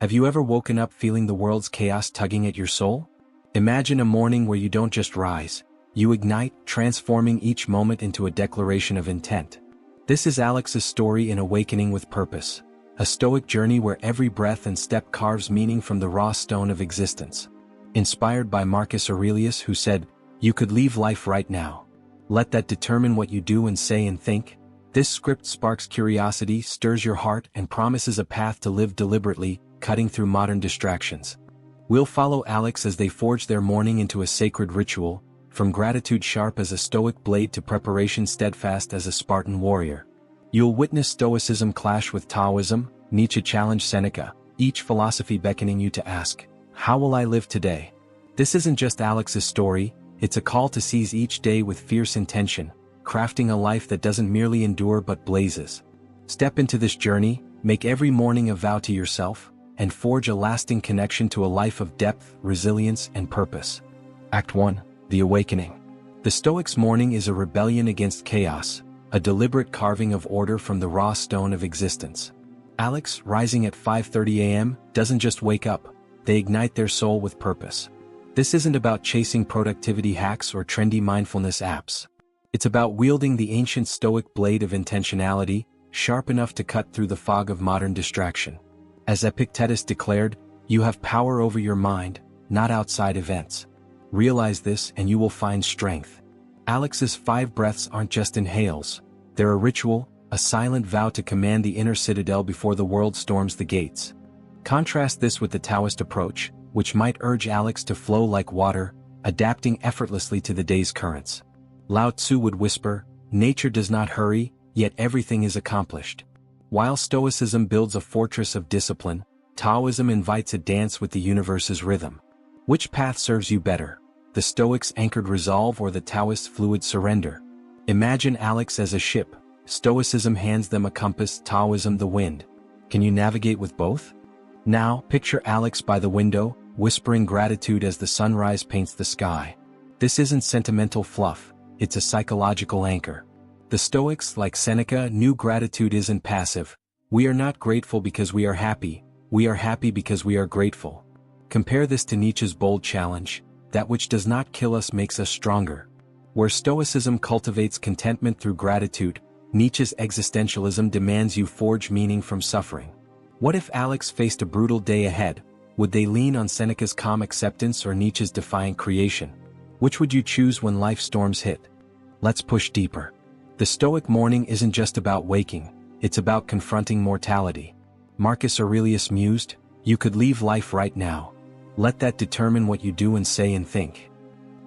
Have you ever woken up feeling the world's chaos tugging at your soul? Imagine a morning where you don't just rise, you ignite, transforming each moment into a declaration of intent. This is Alex's story in Awakening with Purpose, a Stoic journey where every breath and step carves meaning from the raw stone of existence. Inspired by Marcus Aurelius, who said, "You could leave life right now. Let that determine what you do and say and think." This script sparks curiosity, stirs your heart, and promises a path to live deliberately, cutting through modern distractions. We'll follow Alex as they forge their morning into a sacred ritual, from gratitude sharp as a Stoic blade to preparation steadfast as a Spartan warrior. You'll witness Stoicism clash with Taoism, Nietzsche challenge Seneca, each philosophy beckoning you to ask, "How will I live today?" This isn't just Alex's story, it's a call to seize each day with fierce intention, crafting a life that doesn't merely endure but blazes. Step into this journey, make every morning a vow to yourself, and forge a lasting connection to a life of depth, resilience, and purpose. Act 1. The Awakening. The Stoics' morning is a rebellion against chaos, a deliberate carving of order from the raw stone of existence. Alex, rising at 5:30 a.m., doesn't just wake up, they ignite their soul with purpose. This isn't about chasing productivity hacks or trendy mindfulness apps. It's about wielding the ancient Stoic blade of intentionality, sharp enough to cut through the fog of modern distraction. As Epictetus declared, "You have power over your mind, not outside events." Realize this and you will find strength. Alex's 5 breaths aren't just inhales, they're a ritual, a silent vow to command the inner citadel before the world storms the gates. Contrast this with the Taoist approach, which might urge Alex to flow like water, adapting effortlessly to the day's currents. Lao Tzu would whisper, "Nature does not hurry, yet everything is accomplished." While Stoicism builds a fortress of discipline, Taoism invites a dance with the universe's rhythm. Which path serves you better? The Stoics' anchored resolve or the Taoists' fluid surrender? Imagine Alex as a ship. Stoicism hands them a compass, Taoism the wind. Can you navigate with both? Now, picture Alex by the window, whispering gratitude as the sunrise paints the sky. This isn't sentimental fluff, it's a psychological anchor. The Stoics, like Seneca, knew gratitude isn't passive. We are not grateful because we are happy because we are grateful. Compare this to Nietzsche's bold challenge, "That which does not kill us makes us stronger." Where Stoicism cultivates contentment through gratitude, Nietzsche's existentialism demands you forge meaning from suffering. What if Alex faced a brutal day ahead? Would they lean on Seneca's calm acceptance or Nietzsche's defiant creation? Which would you choose when life storms hit? Let's push deeper. The Stoic morning isn't just about waking, it's about confronting mortality. Marcus Aurelius mused, "You could leave life right now. Let that determine what you do and say and think."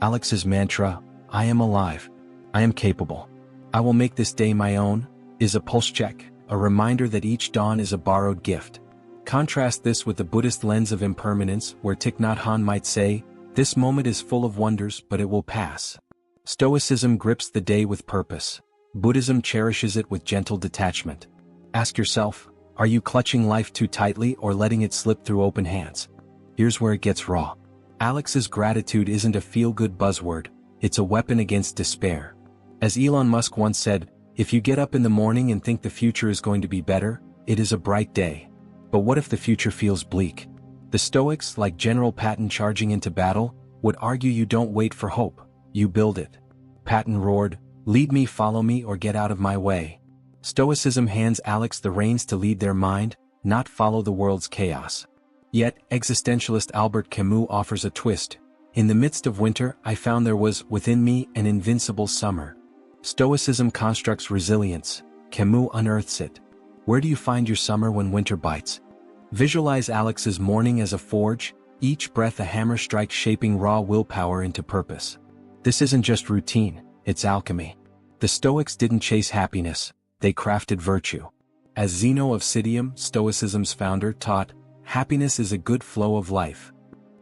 Alex's mantra, "I am alive. I am capable. I will make this day my own," is a pulse check, a reminder that each dawn is a borrowed gift. Contrast this with the Buddhist lens of impermanence, where Thich Nhat Hanh might say, "This moment is full of wonders, but it will pass." Stoicism grips the day with purpose. Buddhism cherishes it with gentle detachment. Ask yourself, are you clutching life too tightly or letting it slip through open hands? Here's where it gets raw. Alex's gratitude isn't a feel-good buzzword, it's a weapon against despair. As Elon Musk once said, "If you get up in the morning and think the future is going to be better, it is a bright day. But what if the future feels bleak?" The Stoics, like General Patton charging into battle, would argue you don't wait for hope, you build it. Patton roared, "Lead me, follow me, or get out of my way." Stoicism hands Alex the reins to lead their mind, not follow the world's chaos. Yet, existentialist Albert Camus offers a twist. "In the midst of winter, I found there was, within me, an invincible summer." Stoicism constructs resilience, Camus unearths it. Where do you find your summer when winter bites? Visualize Alex's morning as a forge, each breath a hammer strike shaping raw willpower into purpose. This isn't just routine, it's alchemy. The Stoics didn't chase happiness, they crafted virtue. As Zeno of Citium, Stoicism's founder, taught, "Happiness is a good flow of life."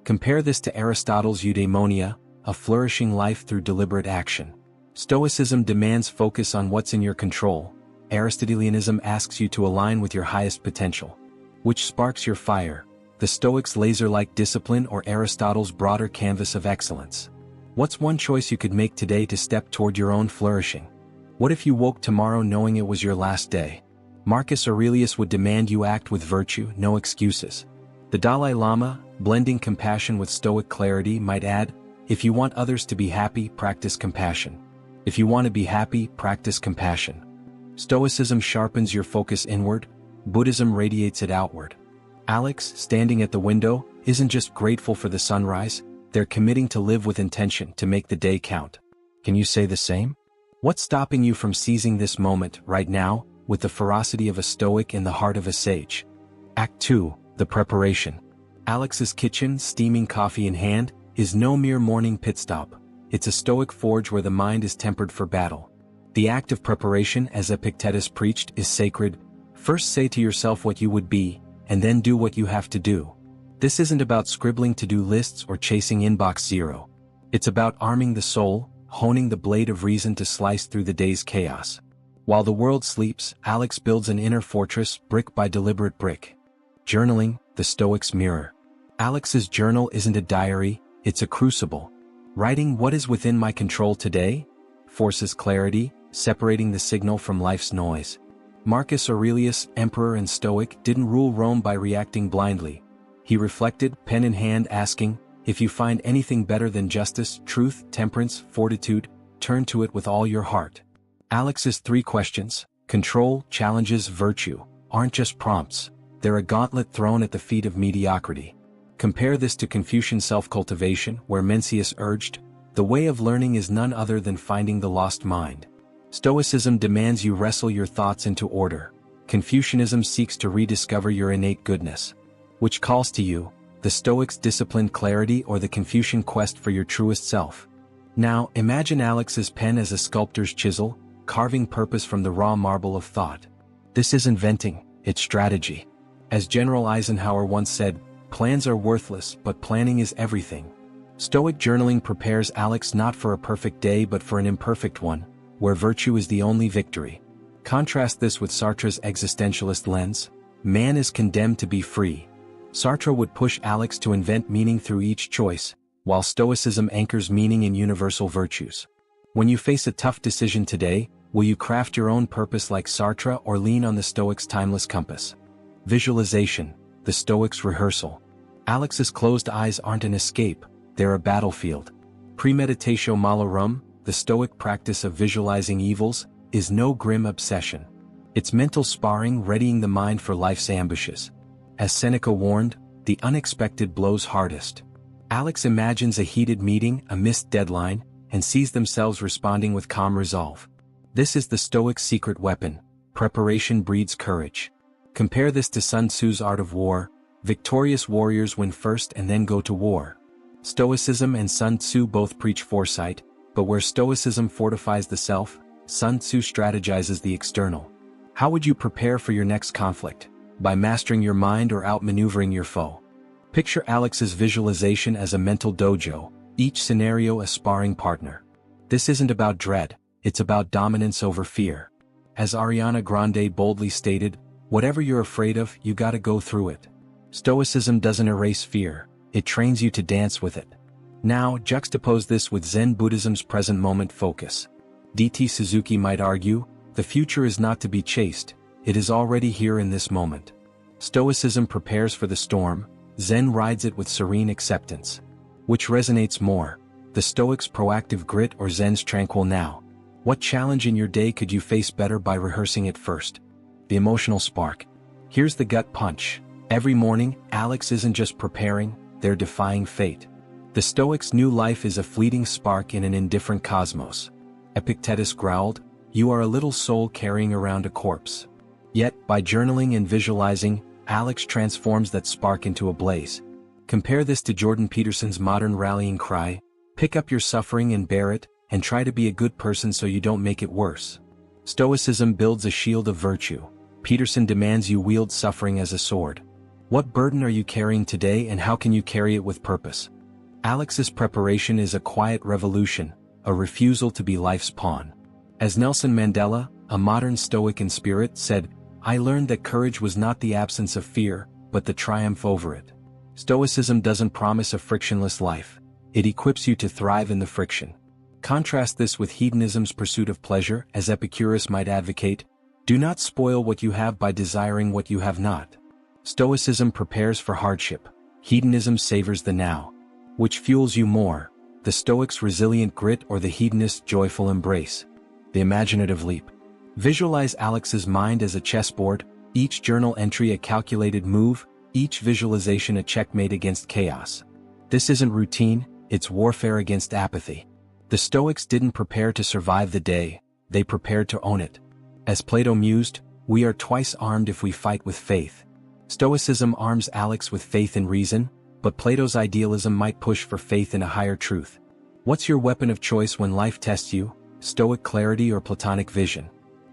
Compare this to Aristotle's eudaimonia, a flourishing life through deliberate action. Stoicism demands focus on what's in your control. Aristotelianism asks you to align with your highest potential. Which sparks your fire, the Stoics' laser-like discipline or Aristotle's broader canvas of excellence? What's one choice you could make today to step toward your own flourishing? What if you woke tomorrow knowing it was your last day? Marcus Aurelius would demand you act with virtue, no excuses. The Dalai Lama, blending compassion with Stoic clarity, might add, if you want others to be happy, practice compassion. If you want to be happy, practice compassion. Stoicism sharpens your focus inward, Buddhism radiates it outward. Alex, standing at the window, isn't just grateful for the sunrise, they're committing to live with intention to make the day count. Can you say the same? What's stopping you from seizing this moment, right now, with the ferocity of a Stoic and the heart of a sage? Act 2, the preparation. Alex's kitchen, steaming coffee in hand, is no mere morning pit stop. It's a Stoic forge where the mind is tempered for battle. The act of preparation, as Epictetus preached, is sacred. First say to yourself what you would be, and then do what you have to do. This isn't about scribbling to-do lists or chasing inbox zero. It's about arming the soul, honing the blade of reason to slice through the day's chaos. While the world sleeps, Alex builds an inner fortress, brick by deliberate brick. Journaling, the Stoic's mirror. Alex's journal isn't a diary, it's a crucible. Writing what is within my control today forces clarity, separating the signal from life's noise. Marcus Aurelius, emperor and Stoic, didn't rule Rome by reacting blindly. He reflected, pen in hand, asking, if you find anything better than justice, truth, temperance, fortitude, turn to it with all your heart. Alex's 3 questions, control, challenges, virtue, aren't just prompts, they're a gauntlet thrown at the feet of mediocrity. Compare this to Confucian self-cultivation, where Mencius urged, the way of learning is none other than finding the lost mind. Stoicism demands you wrestle your thoughts into order. Confucianism seeks to rediscover your innate goodness. Which calls to you, the Stoic's disciplined clarity or the Confucian quest for your truest self? Now, imagine Alex's pen as a sculptor's chisel, carving purpose from the raw marble of thought. This isn't venting, it's strategy. As General Eisenhower once said, plans are worthless, but planning is everything. Stoic journaling prepares Alex not for a perfect day but for an imperfect one, where virtue is the only victory. Contrast this with Sartre's existentialist lens. Man is condemned to be free. Sartre would push Alex to invent meaning through each choice, while Stoicism anchors meaning in universal virtues. When you face a tough decision today, will you craft your own purpose like Sartre or lean on the Stoic's timeless compass? Visualization, the Stoic's rehearsal. Alex's closed eyes aren't an escape, they're a battlefield. Premeditatio malorum, the Stoic practice of visualizing evils, is no grim obsession. It's mental sparring readying the mind for life's ambushes. As Seneca warned, the unexpected blows hardest. Alex imagines a heated meeting, a missed deadline, and sees themselves responding with calm resolve. This is the Stoic's secret weapon. Preparation breeds courage. Compare this to Sun Tzu's Art of War. Victorious warriors win first and then go to war. Stoicism and Sun Tzu both preach foresight, but where Stoicism fortifies the self, Sun Tzu strategizes the external. How would you prepare for your next conflict? By mastering your mind or outmaneuvering your foe? Picture Alex's visualization as a mental dojo, each scenario a sparring partner. This isn't about dread, it's about dominance over fear. As Ariana Grande boldly stated, whatever you're afraid of, you gotta go through it. Stoicism doesn't erase fear, it trains you to dance with it. Now, juxtapose this with Zen Buddhism's present moment focus. D.T. Suzuki might argue, the future is not to be chased, it is already here in this moment. Stoicism prepares for the storm, Zen rides it with serene acceptance. Which resonates more, the Stoic's proactive grit or Zen's tranquil now? What challenge in your day could you face better by rehearsing it first? The emotional spark. Here's the gut punch. Every morning, Alex isn't just preparing, they're defying fate. The Stoic's new life is a fleeting spark in an indifferent cosmos. Epictetus growled, "You are a little soul carrying around a corpse." Yet, by journaling and visualizing, Alex transforms that spark into a blaze. Compare this to Jordan Peterson's modern rallying cry, "Pick up your suffering and bear it, and try to be a good person so you don't make it worse." Stoicism builds a shield of virtue. Peterson demands you wield suffering as a sword. What burden are you carrying today and how can you carry it with purpose? Alex's preparation is a quiet revolution, a refusal to be life's pawn. As Nelson Mandela, a modern Stoic in spirit, said, "I learned that courage was not the absence of fear, but the triumph over it." Stoicism doesn't promise a frictionless life. It equips you to thrive in the friction. Contrast this with hedonism's pursuit of pleasure, as Epictetus might advocate, "Do not spoil what you have by desiring what you have not." Stoicism prepares for hardship. Hedonism savors the now. Which fuels you more, the Stoic's resilient grit or the hedonist's joyful embrace? The imaginative leap. Visualize Alex's mind as a chessboard, each journal entry a calculated move, each visualization a checkmate against chaos. This isn't routine, it's warfare against apathy. The Stoics didn't prepare to survive the day, they prepared to own it. As Plato mused, we are twice armed if we fight with faith. Stoicism arms Alex with faith in reason, but Plato's idealism might push for faith in a higher truth. What's your weapon of choice when life tests you, Stoic clarity or Platonic vision?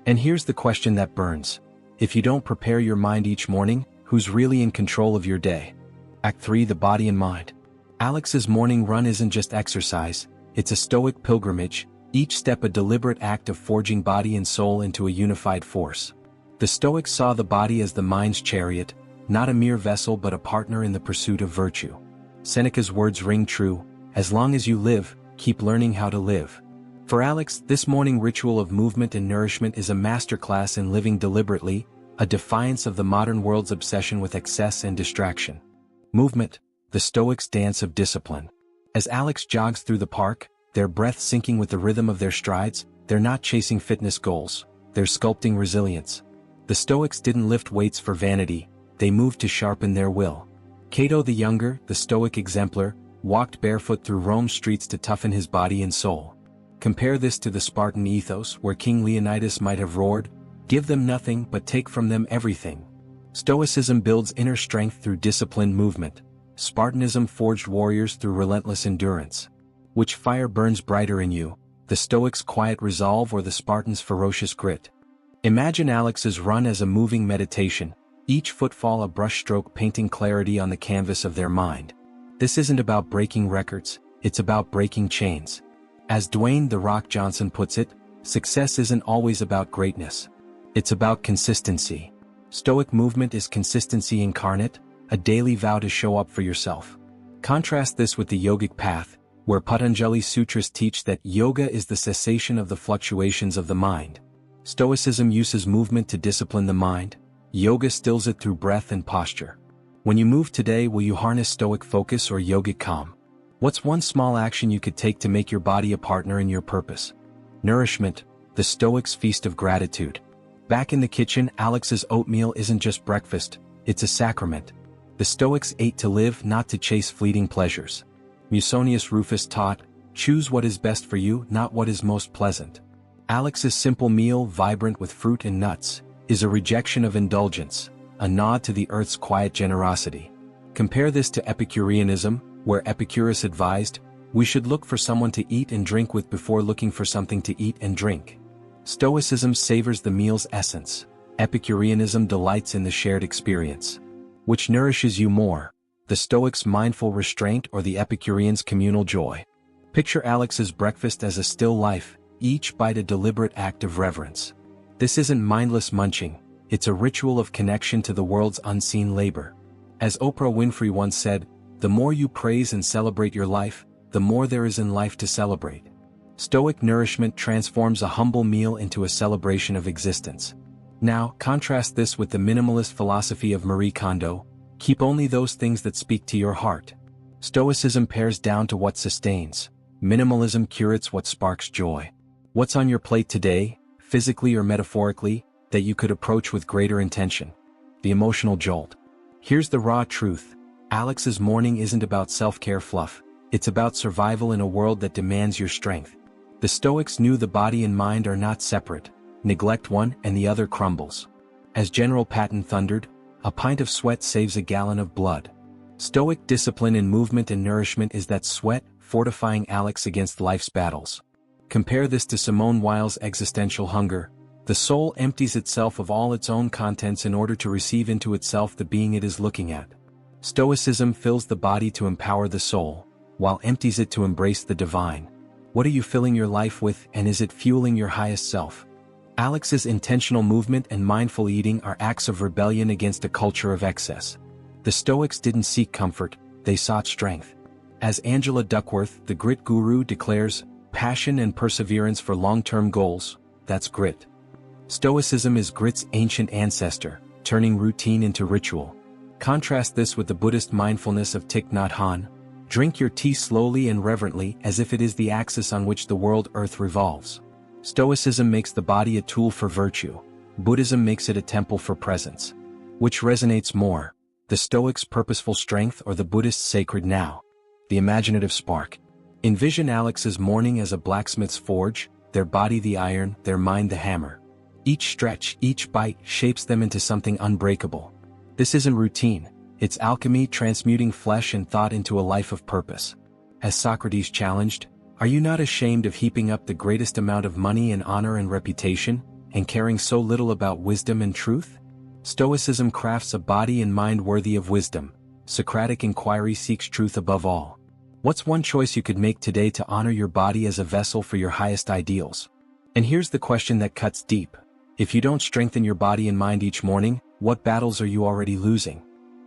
And here's the question that burns. If you don't prepare your mind each morning, who's really in control of your day? Act 3: The Body and Mind. Alex's morning run isn't just exercise, it's a Stoic pilgrimage, each step a deliberate act of forging body and soul into a unified force. The Stoics saw the body as the mind's chariot, not a mere vessel but a partner in the pursuit of virtue. Seneca's words ring true, as long as you live, keep learning how to live. For Alex, this morning ritual of movement and nourishment is a masterclass in living deliberately, a defiance of the modern world's obsession with excess and distraction. Movement, the Stoics' dance of discipline. As Alex jogs through the park, their breath syncing with the rhythm of their strides, they're not chasing fitness goals, they're sculpting resilience. The Stoics didn't lift weights for vanity, they moved to sharpen their will. Cato the Younger, the Stoic exemplar, walked barefoot through Rome's streets to toughen his body and soul. Compare this to the Spartan ethos where King Leonidas might have roared, "Give them nothing but take from them everything." Stoicism builds inner strength through disciplined movement. Spartanism forged warriors through relentless endurance. Which fire burns brighter in you, the Stoics' quiet resolve or the Spartan's ferocious grit? Imagine Alex's run as a moving meditation, each footfall a brushstroke painting clarity on the canvas of their mind. This isn't about breaking records, it's about breaking chains. As Dwayne "The Rock" Johnson puts it, success isn't always about greatness. It's about consistency. Stoic movement is consistency incarnate, a daily vow to show up for yourself. Contrast this with the yogic path, where Patanjali sutras teach that yoga is the cessation of the fluctuations of the mind. Stoicism uses movement to discipline the mind, yoga stills it through breath and posture. When you move today, will you harness Stoic focus or yogic calm? What's one small action you could take to make your body a partner in your purpose? Nourishment, the Stoics' feast of gratitude. Back in the kitchen, Alex's oatmeal isn't just breakfast, it's a sacrament. The Stoics ate to live, not to chase fleeting pleasures. Musonius Rufus taught, choose what is best for you, not what is most pleasant. Alex's simple meal, vibrant with fruit and nuts, is a rejection of indulgence, a nod to the earth's quiet generosity. Compare this to Epicureanism, where Epicurus advised, we should look for someone to eat and drink with before looking for something to eat and drink. Stoicism savors the meal's essence. Epicureanism delights in the shared experience. Which nourishes you more, the Stoics' mindful restraint or the Epicureans' communal joy? Picture Alex's breakfast as a still life, each bite a deliberate act of reverence. This isn't mindless munching, it's a ritual of connection to the world's unseen labor. As Oprah Winfrey once said, the more you praise and celebrate your life, the more there is in life to celebrate. Stoic nourishment transforms a humble meal into a celebration of existence. Now, contrast this with the minimalist philosophy of Marie Kondo, keep only those things that speak to your heart. Stoicism pares down to what sustains. Minimalism curates what sparks joy. What's on your plate today, physically or metaphorically, that you could approach with greater intention? The emotional jolt. Here's the raw truth. Alex's morning isn't about self-care fluff, it's about survival in a world that demands your strength. The Stoics knew the body and mind are not separate. Neglect one and the other crumbles. As General Patton thundered, a pint of sweat saves a gallon of blood. Stoic discipline in movement and nourishment is that sweat, fortifying Alex against life's battles. Compare this to Simone Weil's existential hunger. The soul empties itself of all its own contents in order to receive into itself the being it is looking at. Stoicism fills the body to empower the soul, while empties it to embrace the divine. What are you filling your life with, and is it fueling your highest self? Alex's intentional movement and mindful eating are acts of rebellion against a culture of excess. The Stoics didn't seek comfort, they sought strength. As Angela Duckworth, the grit guru, declares, passion and perseverance for long-term goals, that's grit. Stoicism is grit's ancient ancestor, turning routine into ritual. Contrast this with the Buddhist mindfulness of Thich Nhat Hanh. Drink your tea slowly and reverently as if it is the axis on which the world earth revolves. Stoicism makes the body a tool for virtue. Buddhism makes it a temple for presence. Which resonates more, the Stoic's purposeful strength or the Buddhist's sacred now? The imaginative spark. Envision Alex's morning as a blacksmith's forge, their body the iron, their mind the hammer. Each stretch, each bite, shapes them into something unbreakable. This isn't routine, it's alchemy transmuting flesh and thought into a life of purpose. As Socrates challenged, are you not ashamed of heaping up the greatest amount of money and honor and reputation, and caring so little about wisdom and truth? Stoicism crafts a body and mind worthy of wisdom. Socratic inquiry seeks truth above all. What's one choice you could make today to honor your body as a vessel for your highest ideals? And here's the question that cuts deep. If you don't strengthen your body and mind each morning, what battles are you already losing?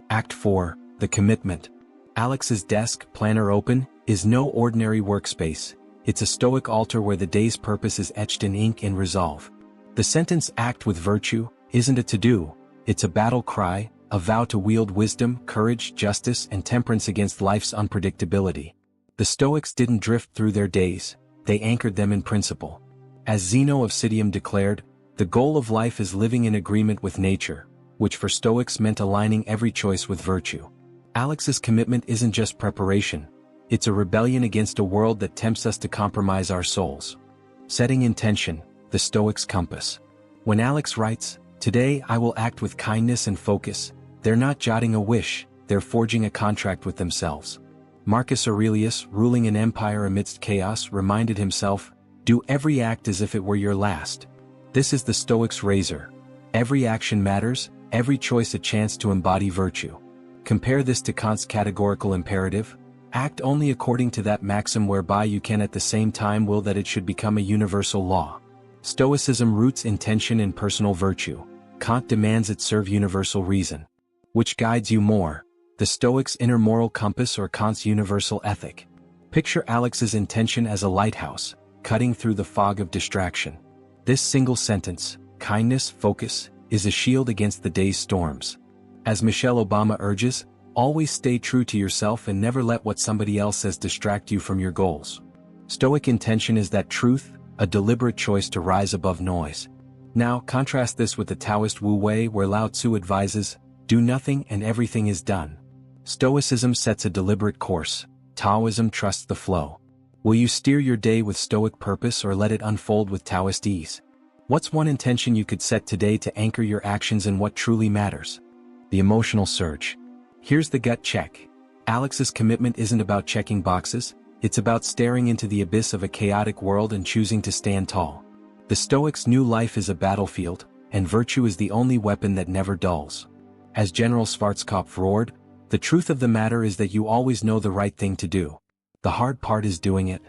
Act 4, the commitment. Alex's desk, planner open, is no ordinary workspace. It's a Stoic altar where the day's purpose is etched in ink and resolve. The sentence "act with virtue" isn't a to-do, it's a battle cry, a vow to wield wisdom, courage, justice, and temperance against life's unpredictability. The Stoics didn't drift through their days, they anchored them in principle. As Zeno of Citium declared, the goal of life is living in agreement with nature, which for Stoics meant aligning every choice with virtue. Alex's commitment isn't just preparation, it's a rebellion against a world that tempts us to compromise our souls. Setting intention, the Stoics' compass. When Alex writes, "Today I will act with kindness and focus," they're not jotting a wish, they're forging a contract with themselves. Marcus Aurelius, ruling an empire amidst chaos, reminded himself, "Do every act as if it were your last." This is the Stoics' razor. Every action matters, every choice a chance to embody virtue. Compare this to Kant's categorical imperative: act only according to that maxim whereby you can at the same time will that it should become a universal law. Stoicism roots intention in personal virtue. Kant demands it serve universal reason. Which guides you more, the Stoics' inner moral compass or Kant's universal ethic? Picture Alex's intention as a lighthouse, cutting through the fog of distraction. This single sentence, kindness, focus, is a shield against the day's storms. As Michelle Obama urges, always stay true to yourself and never let what somebody else says distract you from your goals. Stoic intention is that truth, a deliberate choice to rise above noise. Now, contrast this with the Taoist Wu Wei where Lao Tzu advises, do nothing and everything is done. Stoicism sets a deliberate course, Taoism trusts the flow. Will you steer your day with Stoic purpose or let it unfold with Taoist ease? What's one intention you could set today to anchor your actions in what truly matters? The emotional surge. Here's the gut check. Alex's commitment isn't about checking boxes, it's about staring into the abyss of a chaotic world and choosing to stand tall. The Stoics' new life is a battlefield, and virtue is the only weapon that never dulls. As General Schwarzkopf roared, the truth of the matter is that you always know the right thing to do. The hard part is doing it.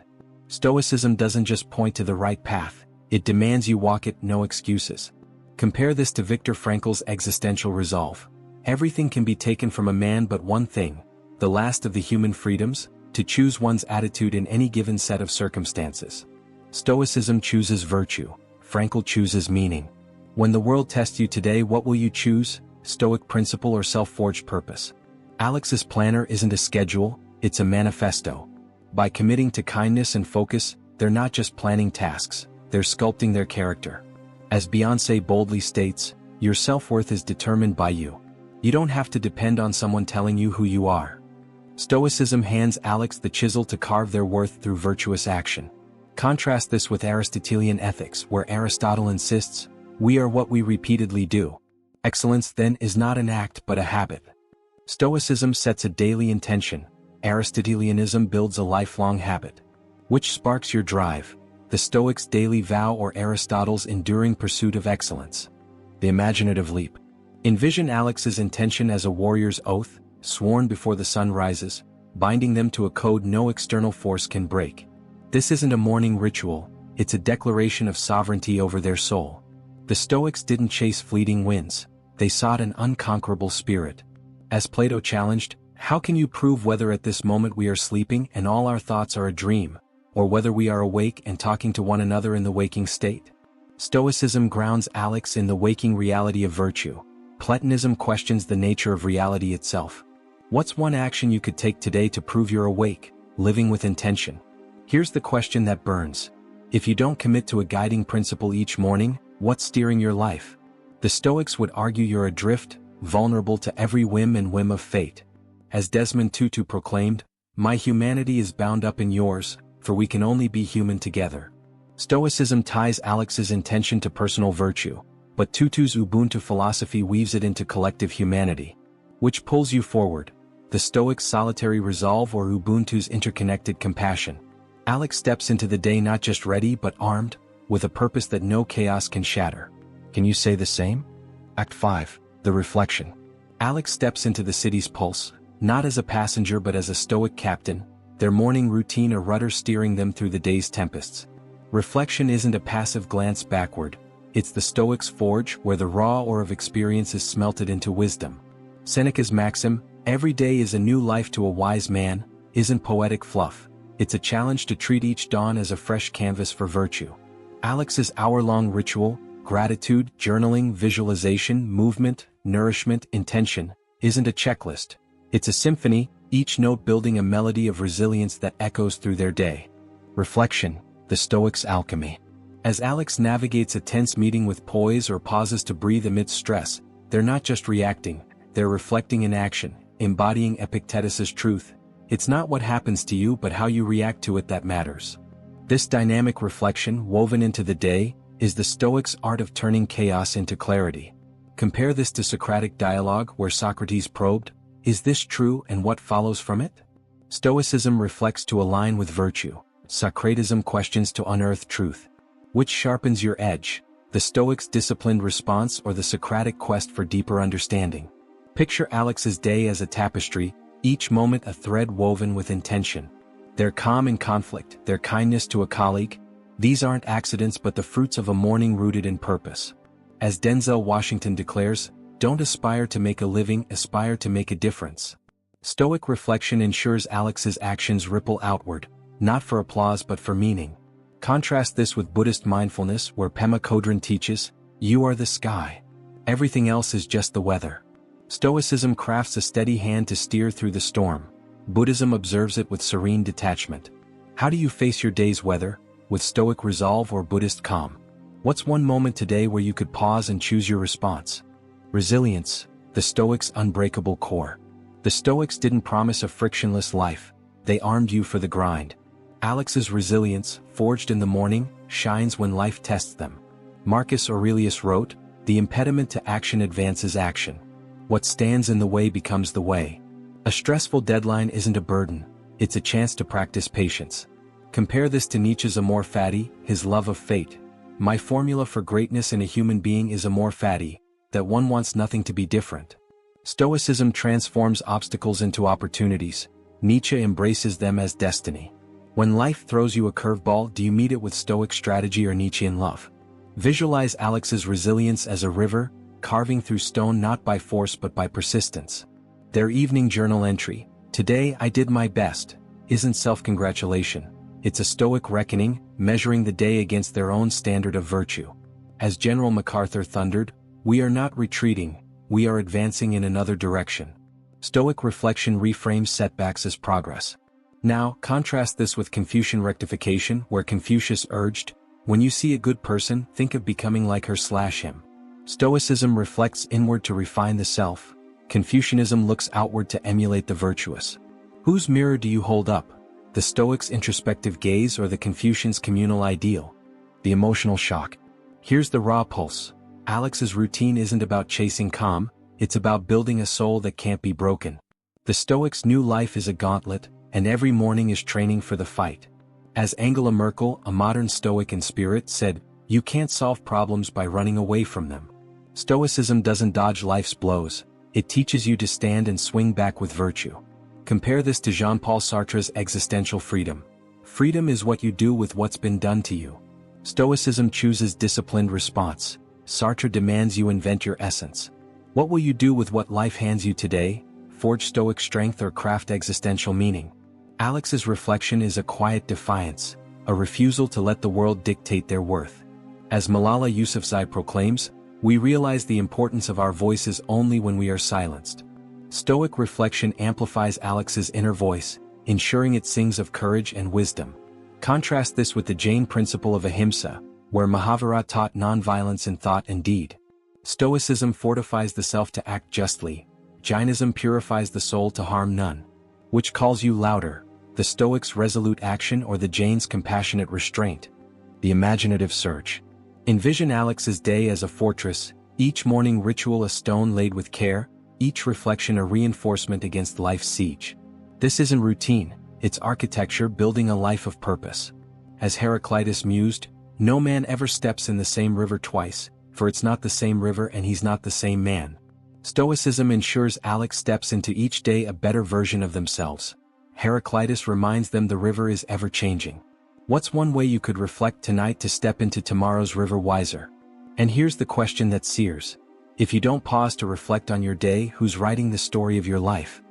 Stoicism doesn't just point to the right path, it demands you walk it, no excuses. Compare this to Viktor Frankl's existential resolve. Everything can be taken from a man but one thing, the last of the human freedoms, to choose one's attitude in any given set of circumstances. Stoicism chooses virtue, Frankl chooses meaning. When the world tests you today, what will you choose, Stoic principle or self-forged purpose? Alex's planner isn't a schedule, it's a manifesto. By committing to kindness and focus, they're not just planning tasks, they're sculpting their character. As Beyoncé boldly states, your self-worth is determined by you. You don't have to depend on someone telling you who you are. Stoicism hands Alex the chisel to carve their worth through virtuous action. Contrast this with Aristotelian ethics, where Aristotle insists, we are what we repeatedly do. Excellence then is not an act but a habit. Stoicism sets a daily intention, Aristotelianism builds a lifelong habit. Which sparks your drive, the Stoics' daily vow or Aristotle's enduring pursuit of excellence? The imaginative leap. Envision Alex's intention as a warrior's oath, sworn before the sun rises, binding them to a code no external force can break. This isn't a morning ritual, it's a declaration of sovereignty over their soul. The Stoics didn't chase fleeting winds, they sought an unconquerable spirit. As Plato challenged, how can you prove whether at this moment we are sleeping and all our thoughts are a dream, or whether we are awake and talking to one another in the waking state? Stoicism grounds Alex in the waking reality of virtue. Platonism questions the nature of reality itself. What's one action you could take today to prove you're awake, living with intention? Here's the question that burns. If you don't commit to a guiding principle each morning, what's steering your life? The Stoics would argue you're adrift, vulnerable to every whim and whim of fate. As Desmond Tutu proclaimed, "My humanity is bound up in yours, for we can only be human together." Stoicism ties Alex's intention to personal virtue, but Tutu's Ubuntu philosophy weaves it into collective humanity. Which pulls you forward? The Stoics' solitary resolve or Ubuntu's interconnected compassion? Alex steps into the day not just ready but armed, with a purpose that no chaos can shatter. Can you say the same? Act 5, The Reflection. Alex steps into the city's pulse, not as a passenger but as a Stoic captain, their morning routine a rudder steering them through the day's tempests. Reflection isn't a passive glance backward, it's the Stoics' forge where the raw ore of experience is smelted into wisdom. Seneca's maxim, "Every day is a new life to a wise man," isn't poetic fluff. It's a challenge to treat each dawn as a fresh canvas for virtue. Alex's hour-long ritual, gratitude, journaling, visualization, movement, nourishment, intention, isn't a checklist. It's a symphony, each note building a melody of resilience that echoes through their day. Reflection, the Stoics' alchemy. As Alex navigates a tense meeting with poise or pauses to breathe amidst stress, they're not just reacting, they're reflecting in action, embodying Epictetus's truth. It's not what happens to you but how you react to it that matters. This dynamic reflection, woven into the day, is the Stoics' art of turning chaos into clarity. Compare this to Socratic dialogue where Socrates probed, "Is this true and what follows from it?" Stoicism reflects to align with virtue. Socratism questions to unearth truth. Which sharpens your edge, the Stoics' disciplined response or the Socratic quest for deeper understanding? Picture Alex's day as a tapestry, each moment a thread woven with intention. Their calm in conflict, their kindness to a colleague, these aren't accidents but the fruits of a morning rooted in purpose. As Denzel Washington declares, "Don't aspire to make a living, aspire to make a difference." Stoic reflection ensures Alex's actions ripple outward, not for applause but for meaning. Contrast this with Buddhist mindfulness where Pema Chodron teaches, "You are the sky. Everything else is just the weather." Stoicism crafts a steady hand to steer through the storm. Buddhism observes it with serene detachment. How do you face your day's weather, with Stoic resolve or Buddhist calm? What's one moment today where you could pause and choose your response? Resilience, the Stoics' unbreakable core. The Stoics didn't promise a frictionless life, they armed you for the grind. Alex's resilience, forged in the morning, shines when life tests them. Marcus Aurelius wrote, "The impediment to action advances action. What stands in the way becomes the way." A stressful deadline isn't a burden, it's a chance to practice patience. Compare this to Nietzsche's Amor Fati, his love of fate. "My formula for greatness in a human being is Amor Fati, that one wants nothing to be different." Stoicism transforms obstacles into opportunities. Nietzsche embraces them as destiny. When life throws you a curveball, do you meet it with Stoic strategy or Nietzschean love? Visualize Alex's resilience as a river, carving through stone not by force but by persistence. Their evening journal entry, "Today I did my best," isn't self-congratulation. It's a Stoic reckoning, measuring the day against their own standard of virtue. As General MacArthur thundered, "We are not retreating, we are advancing in another direction." Stoic reflection reframes setbacks as progress. Now, contrast this with Confucian rectification where Confucius urged, "When you see a good person, think of becoming like her/him." Stoicism reflects inward to refine the self. Confucianism looks outward to emulate the virtuous. Whose mirror do you hold up? The Stoics' introspective gaze or the Confucians' communal ideal? The emotional shock. Here's the raw pulse. Alex's routine isn't about chasing calm, it's about building a soul that can't be broken. The Stoics' new life is a gauntlet, and every morning is training for the fight. As Angela Merkel, a modern Stoic in spirit, said, "You can't solve problems by running away from them." Stoicism doesn't dodge life's blows, it teaches you to stand and swing back with virtue. Compare this to Jean-Paul Sartre's existential freedom. Freedom is what you do with what's been done to you. Stoicism chooses disciplined response. Sartre demands you invent your essence. What will you do with what life hands you today? Forge Stoic strength or craft existential meaning? Alex's reflection is a quiet defiance, a refusal to let the world dictate their worth. As Malala Yousafzai proclaims, We realize the importance of our voices only when we are silenced. Stoic reflection amplifies Alex's inner voice, ensuring it sings of courage and wisdom. Contrast this with the Jain principle of ahimsa, where Mahavira taught nonviolence in thought and deed. Stoicism fortifies the self to act justly. Jainism purifies the soul to harm none. Which calls you louder, the Stoics' resolute action or the Jains' compassionate restraint? The imaginative search. Envision Alex's day as a fortress, each morning ritual a stone laid with care, each reflection a reinforcement against life's siege. This isn't routine, it's architecture building a life of purpose. As Heraclitus mused, no man ever steps in the same river twice, for it's not the same river and he's not the same man. Stoicism ensures Alex steps into each day a better version of themselves. Heraclitus reminds them the river is ever-changing. What's one way you could reflect tonight to step into tomorrow's river wiser? And here's the question that sears. If you don't pause to reflect on your day, who's writing the story of your life?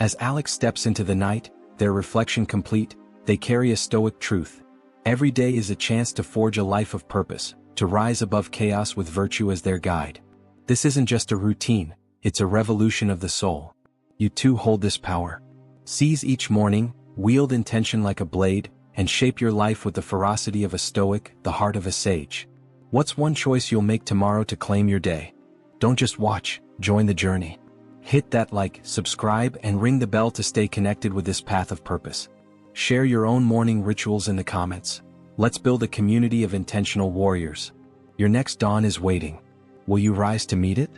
As Alex steps into the night, their reflection complete, they carry a Stoic truth. Every day is a chance to forge a life of purpose, to rise above chaos with virtue as their guide. This isn't just a routine, it's a revolution of the soul. You too hold this power. Seize each morning, wield intention like a blade, and shape your life with the ferocity of a Stoic, the heart of a sage. What's one choice you'll make tomorrow to claim your day? Don't just watch, join the journey. Hit that like, subscribe, and ring the bell to stay connected with this path of purpose. Share your own morning rituals in the comments. Let's build a community of intentional warriors. Your next dawn is waiting. Will you rise to meet it?